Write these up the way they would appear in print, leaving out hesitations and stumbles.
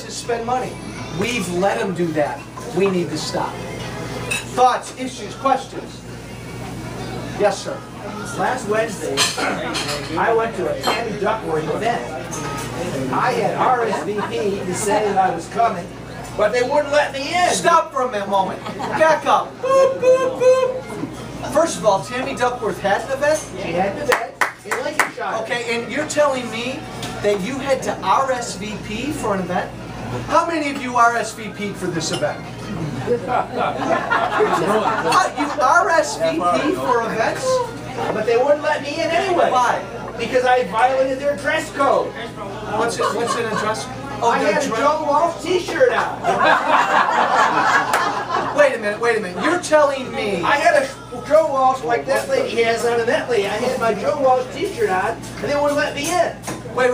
to spend money. We've let them do that. We need to stop. Thoughts, issues, questions? Yes, sir. Last Wednesday, I went to a Tammy Duckworth event. I had RSVP to say that I was coming, but they wouldn't let me in. Stop for a moment. Back up. Boop, boop, boop. First of all, Tammy Duckworth had an event? She had an event in Lincolnshire. Okay, and you're telling me that you had to RSVP for an event? How many of you RSVP'd for this event? You RSVP for events? But they wouldn't let me in anyway. Why? Because I violated their dress code. What's in a dress? Oh, I had a Joe Walsh t-shirt on. Wait a minute. You're telling me... I had a Joe Walsh like that lady has on and that lady. I had my Joe Walsh t-shirt on and they wouldn't let me in. Wait.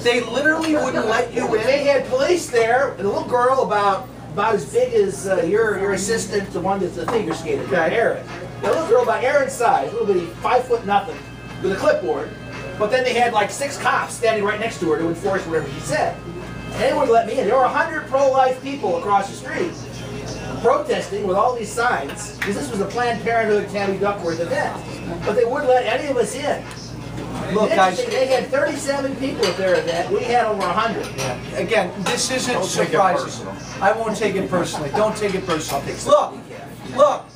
They literally wouldn't let you in? They had police there, and a little girl about as big as your assistant, the one that's the figure skater, Aaron. A little girl about Aaron's size, a little bitty, 5 foot nothing, with a clipboard. But then they had like 6 cops standing right next to her to enforce whatever she said. And they wouldn't let me in. There were 100 pro-life people across the street protesting with all these signs, because this was a Planned Parenthood Tammy Duckworth event. But they wouldn't let any of us in. Look, guys, they had 37 people at their event. We had over 100. Yeah. Again, this isn't surprising. I won't take it personally. Don't take it personally. Look.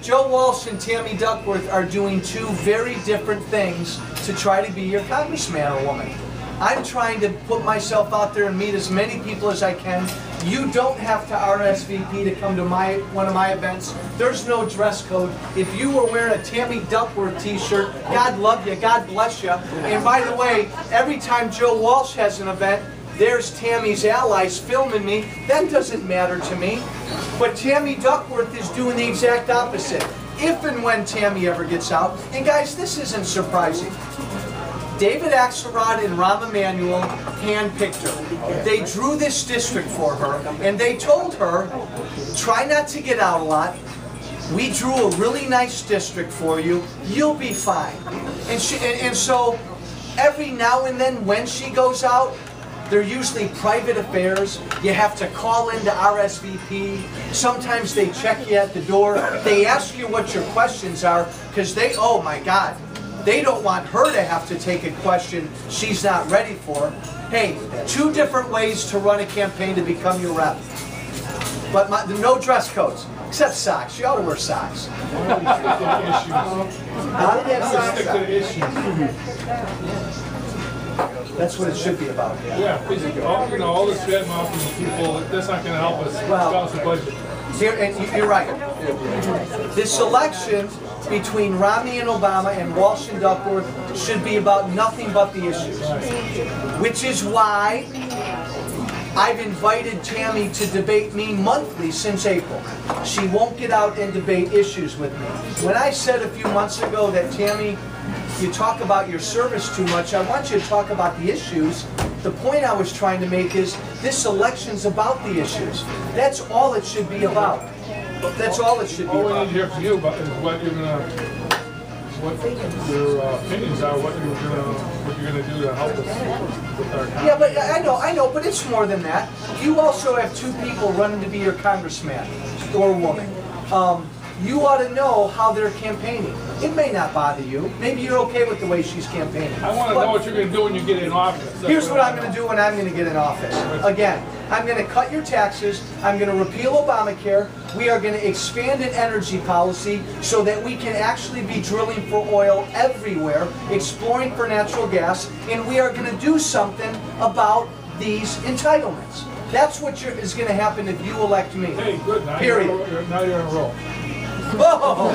Joe Walsh and Tammy Duckworth are doing 2 very different things to try to be your congressman or woman. I'm trying to put myself out there and meet as many people as I can. You don't have to RSVP to come to one of my events. There's no dress code. If you were wearing a Tammy Duckworth t-shirt, God love you, God bless you. And by the way, every time Joe Walsh has an event, there's Tammy's allies filming me. That doesn't matter to me. But Tammy Duckworth is doing the exact opposite. If and when Tammy ever gets out, and guys, this isn't surprising. David Axelrod and Rahm Emanuel handpicked her. They drew this district for her, and they told her, try not to get out a lot. We drew a really nice district for you. You'll be fine. And so every now and then when she goes out, they're usually private affairs. You have to call in to RSVP. Sometimes they check you at the door. They ask you what your questions are because they, oh my God, they don't want her to have to take a question she's not ready for. Hey, 2 different ways to run a campaign to become your rep. But no dress codes, except socks. You ought to wear socks. That's what it should be about. Yeah, because all this bad mouthing people, that's not going to help us balance the budget. And you're right. This election between Romney and Obama and Walsh and Duckworth should be about nothing but the issues. Which is why I've invited Tammy to debate me monthly since April. She won't get out and debate issues with me. When I said a few months ago that, Tammy, you talk about your service too much, I want you to talk about the issues. The point I was trying to make is this election's about the issues. That's all it should be about. That's all it should be about. All we need to hear from you about is what you're gonna, what your opinions are, what you're gonna do to help us with our Yeah, but I know, but it's more than that. You also have 2 people running to be your congressman or woman. You ought to know how they're campaigning. It may not bother you. Maybe you're okay with the way she's campaigning. I want to know what you're going to do when you get in office. Here's what I'm going to do when I'm going to get in office. Again, I'm going to cut your taxes. I'm going to repeal Obamacare. We are going to expand an energy policy so that we can actually be drilling for oil everywhere, exploring for natural gas, and we are going to do something about these entitlements. That's what is going to happen if you elect me. Hey, good. Now Period. Now you're on a roll. Oh.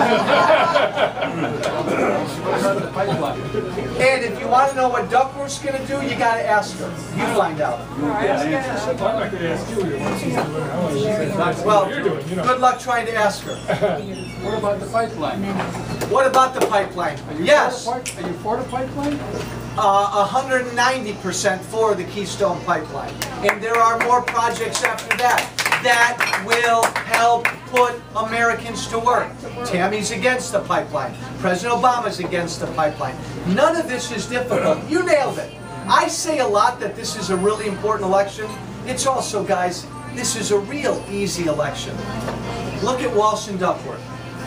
And if you want to know what Duckworth's going to do, you got to ask her. You find out. I'm not going to ask you what she's doing. Well, You're doing, you know. good luck trying to ask her. What about the pipeline? What about the pipeline? Yes. Are you for the pipeline? 190% for the Keystone Pipeline. And there are more projects after that that will help put Americans to work. Tammy's against the pipeline. President Obama's against the pipeline. None of this is difficult. You nailed it. I say a lot that this is a really important election. It's also, guys, this is a real easy election. Look at Walsh and Duckworth.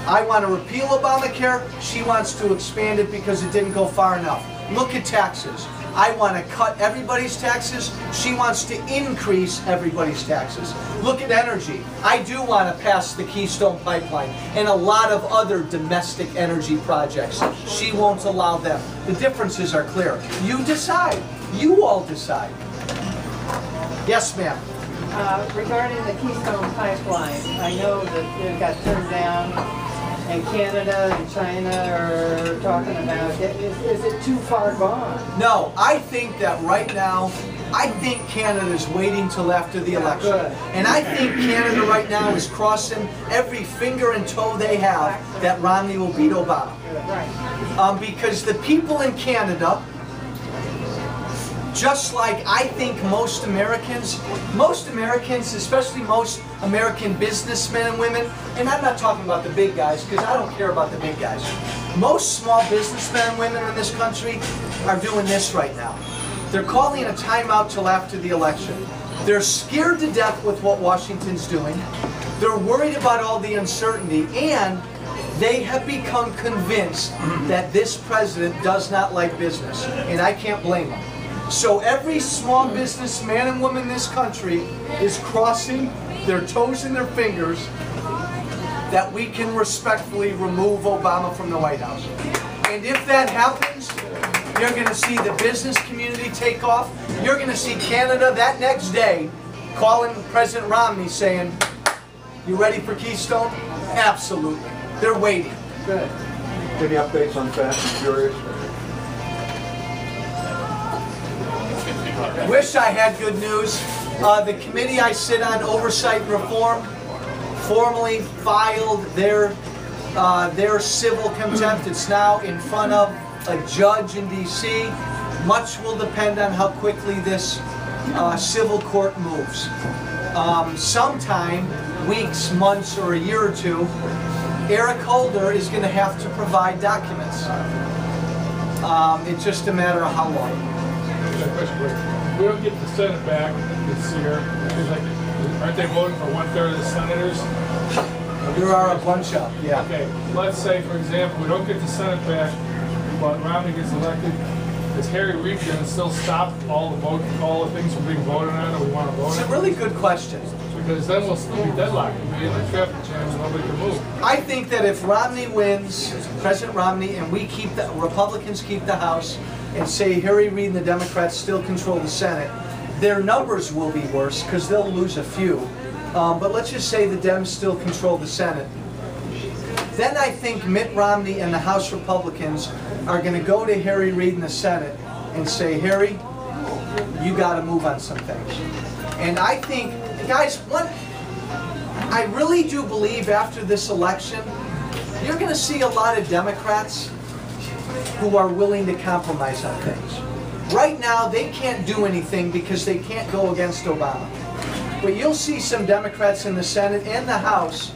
I want to repeal Obamacare. She wants to expand it because it didn't go far enough. Look at taxes. I want to cut everybody's taxes. She wants to increase everybody's taxes. Look at energy. I do want to pass the Keystone Pipeline and a lot of other domestic energy projects. She won't allow them. The differences are clear. You decide. You all decide. Yes, ma'am. Regarding the Keystone Pipeline, I know that it got turned down, and Canada and China are talking about it. Is it too far gone? No, I think that right now, I think Canada's waiting till after the election. Good. And I think Canada right now is crossing every finger and toe they have that Romney will beat Obama. Right. Because the people in Canada, just like I think most Americans, especially most American businessmen and women, and I'm not talking about the big guys because I don't care about the big guys. Most small businessmen and women in this country are doing this right now. They're calling a timeout till after the election. They're scared to death with what Washington's doing. They're worried about all the uncertainty, and they have become convinced that this president does not like business, and I can't blame them. So every small business man and woman in this country is crossing their toes and their fingers that we can respectfully remove Obama from the White House. And if that happens, you're going to see the business community take off. You're going to see Canada that next day calling President Romney saying, "You ready for Keystone?" Absolutely. They're waiting. Good. Any updates on Fast and Furious? Wish I had good news. The committee I sit on, Oversight and Reform, formally filed their civil contempt. It's now in front of a judge in D.C. Much will depend on how quickly this civil court moves. Sometime, weeks, months, or a year or two, Eric Holder is going to have to provide documents. It's just a matter of how long. We don't get the Senate back this year. Aren't they voting for 1/3 of the senators? There are a bunch of, yeah. Okay, let's say, for example, we don't get the Senate back, but Romney gets elected. Is Harry Reid going to still stop all the things from being voted on that we want to vote on? It's a really good question. Because then we'll still be deadlocked. We'll be in the traffic jams and nobody can move. I think that if Romney wins, President Romney, and we keep the Republicans keep the House, and say Harry Reid and the Democrats still control the Senate, their numbers will be worse because they'll lose a few. But let's just say the Dems still control the Senate. Then I think Mitt Romney and the House Republicans are going to go to Harry Reid in the Senate and say, "Harry, you got to move on some things." And I think, guys, I really do believe after this election, you're going to see a lot of Democrats who are willing to compromise on things. Right now, they can't do anything because they can't go against Obama. But you'll see some Democrats in the Senate and the House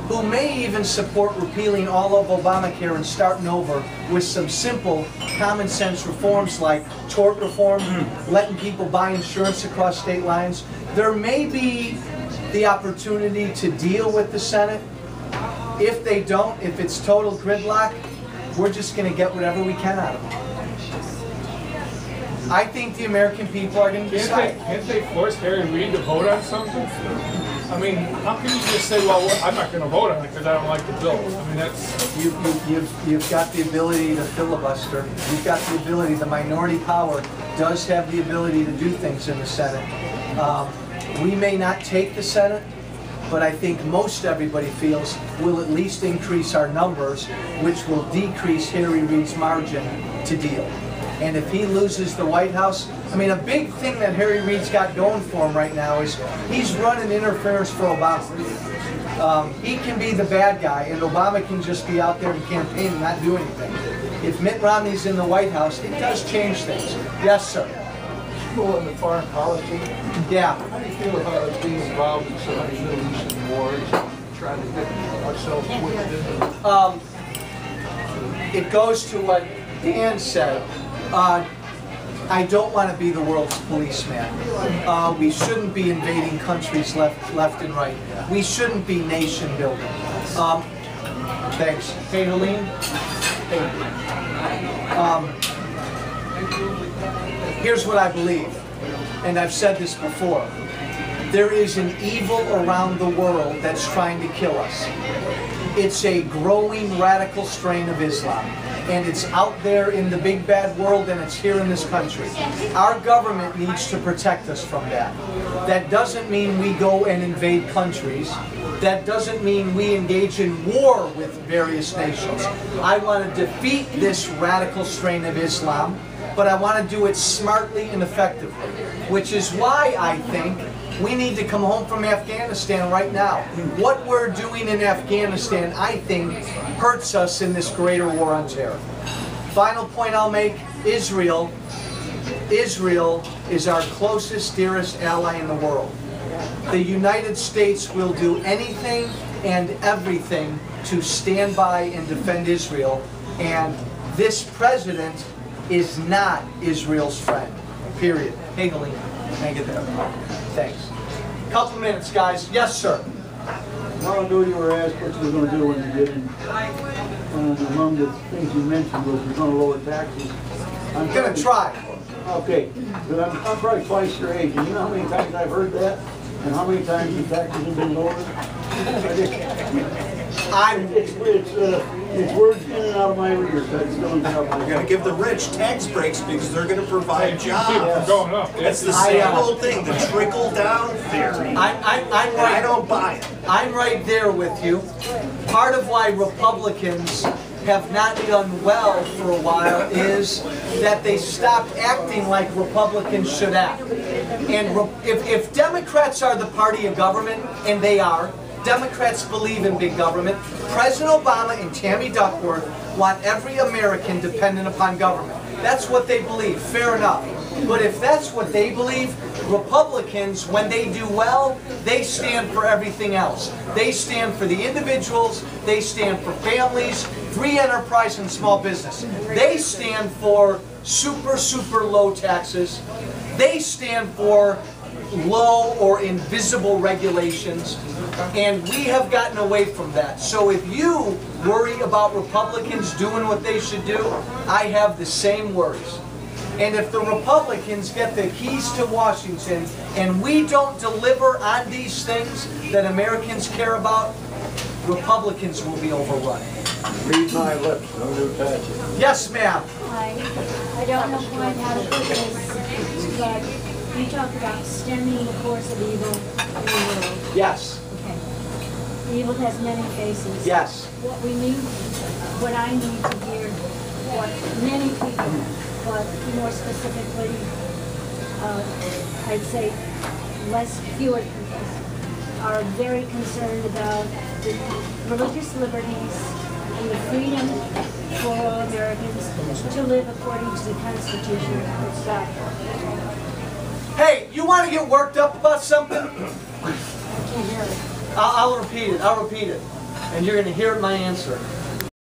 who may even support repealing all of Obamacare and starting over with some simple common sense reforms like tort reform, letting people buy insurance across state lines. There may be the opportunity to deal with the Senate. If they don't, if it's total gridlock, we're just going to get whatever we can out of them. I think the American people are going to decide. Can't they force Harry Reid to vote on something? I mean, how can you just say, "Well, I'm not going to vote on it because I don't like the bill"? I mean, that's... You've got the ability to filibuster. You've got the ability. The minority power does have the ability to do things in the Senate. We may not take the Senate, but I think most everybody feels we'll at least increase our numbers, which will decrease Harry Reid's margin to deal. And if he loses the White House, I mean, a big thing that Harry Reid's got going for him right now is he's running interference for Obama. He can be the bad guy, and Obama can just be out there and campaign and not do anything. If Mitt Romney's in the White House, it does change things. Yes, sir. People in the foreign policy, Yeah. how do you feel about being involved in so many Middle Eastern wars, trying to get ourselves whipped into? It goes to what Dan said. I don't want to be the world's policeman. We shouldn't be invading countries left and right. We shouldn't be nation building. Thanks. Hey, Helene. Hey. Here's what I believe, and I've said this before. There is an evil around the world that's trying to kill us. It's a growing radical strain of Islam. And it's out there in the big bad world, and it's here in this country. Our government needs to protect us from that. That doesn't mean we go and invade countries. That doesn't mean we engage in war with various nations. I want to defeat this radical strain of Islam, but I want to do it smartly and effectively, which is why I think we need to come home from Afghanistan right now. What we're doing in Afghanistan, I think, hurts us in this greater war on terror. Final point I'll make, Israel is our closest, dearest ally in the world. The United States will do anything and everything to stand by and defend Israel, and this president is not Israel's friend, period. Hey, Helene, can I get that? Thanks. Couple minutes, guys. Yes, sir. I want to know you were asked what you were going to do when you get in. Among the things you mentioned was you're going to lower taxes. I'm going to try. Okay, but I'm probably twice your age, and you know how many times I've heard that? And how many times the taxes have been lowered? It's words in and out of my ears. That's going to You're going to give the rich tax breaks because they're going to provide jobs. People going up. It's the same old thing, the trickle-down theory. I'm right. I don't buy it. I'm right there with you. Part of why Republicans have not done well for a while is that they stopped acting like Republicans should act. And if Democrats are the party of government, and they are, Democrats believe in big government. President Obama and Tammy Duckworth want every American dependent upon government. That's what they believe, fair enough. But if that's what they believe, Republicans, when they do well, they stand for everything else. They stand for the individuals, they stand for families, free enterprise and small business. They stand for super low taxes. They stand for low or invisible regulations, and we have gotten away from that. So if you worry about Republicans doing what they should do, I have the same worries. And if the Republicans get the keys to Washington and we don't deliver on these things that Americans care about, Republicans will be overrun. read my lips, don't do touch. Yes, ma'am. I don't know quite how to put this, but you talk about stemming the course of evil in the world. Yes. Okay. Evil has many faces. Yes. What I need to hear, what many people, but more specifically, I'd say fewer people, are very concerned about the religious liberties and the freedom for all Americans to live according to the Constitution of God. Hey, you want to get worked up about something? I can't hear it. I'll repeat it. I'll repeat it. And you're going to hear my answer.